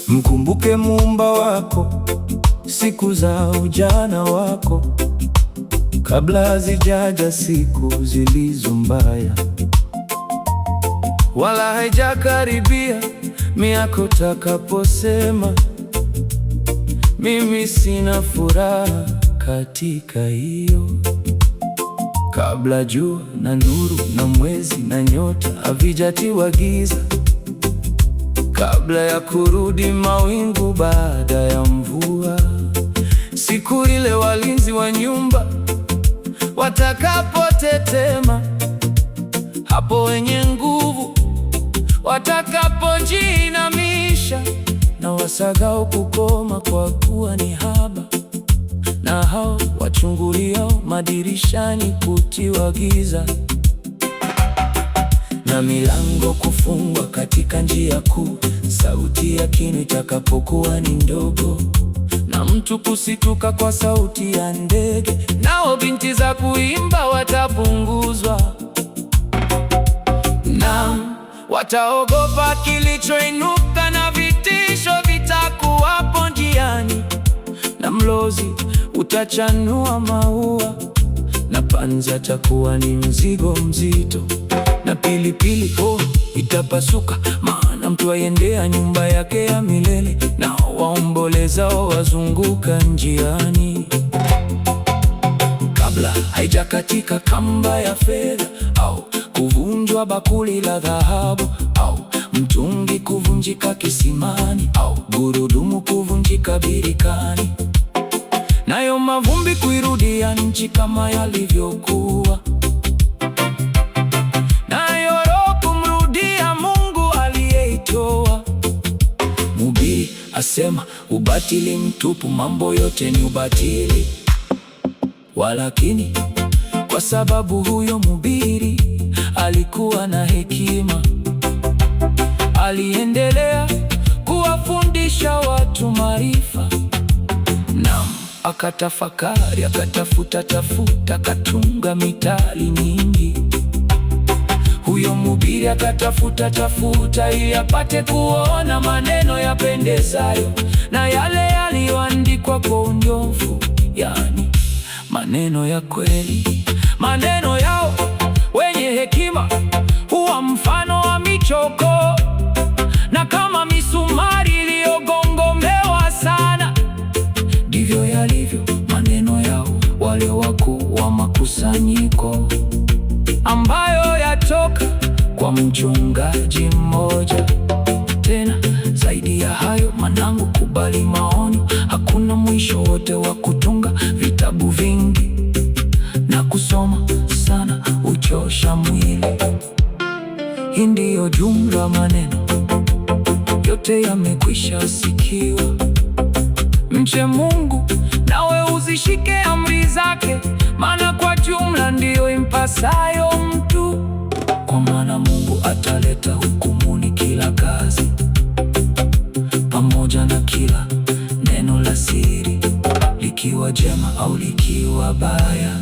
Mkumbuke Muumba wako siku za ujana wako, kabla hazijaja siku zilizo mbaya, wala haijakaribia miaka utakaposema mimi sina furaha katika hiyo. Kabla jua na nuru na mwezi na nyota havijatiwa giza, kabla ya kurudi mawingu baada ya mvua, siku ile walinzi wa nyumba watakapotetema, hapo wenye nguvu watakapojiinamisha, na wasagao kukoma kwa kuwa ni haba, na hao wachunguliao madirishani kutiwa giza, na milango kufungwa katika njia kuu, sauti ya kinu itakapokuwa ni ndogo, na mtu kusituka kwa sauti ya ndege, nao binti za kuimba watapunguzwa. Na wataogopa kilichoinuka, na vitisho vitakuwapo njiani, na mlozi utachanua maua, na panzi atakuwa ni mzigo mzito, na pilipili itapasuka, maana mtu aiendea nyumba yake ya milele, na waombolezao wazunguka njiani. Kabla haijakatika kamba ya fedha, au kuvunjwa bakuli la dhahabu, au mtungi kuvunjika kisimani, au gurudumu kuvunjika birikani, nayo mavumbi kuirudia nchi kama yalivyokuwa, nayo roho kumrudia Mungu aliyeitoa. Mhubiri asema ubatili mtupu, mambo yote ni ubatili. Walakini kwa sababu huyo mhubiri alikuwa na hekima, aliendelea kuwafundisha watu maarifa. Naam, akatafakari, akatafuta, akatunga mithali nyingi. Huyo mhubiri akatafuta ili apate kuona maneno yapendezayo, na yale yaliyoandikwa kwa unyofu, yani maneno ya kweli. Maneno yao wenye hekima huwa mfano wa michoko, na kama misumari iliyogongomewa sana, ndivyo yalivyo maneno yao wale wakuu wa makusanyiko, ambayo yatoka kwa mchungaji mmoja. Tena zaidi ya hayo, mwanangu, kubali maonyo, hakuna mwisho wote wa kutunga vitabu vingi, na kusoma sana uchosha mwili. Hii ndiyo jumla maneno yote yamekwisha sikiwa. Mche Mungu nawe uzishike amri zake, maana kwa jumla ndiyo impasayo mtu, kwa maana Mungu ataleta hukumuni kila kazi, pamoja na kila neno la siri, likiwa jema au likiwa baya.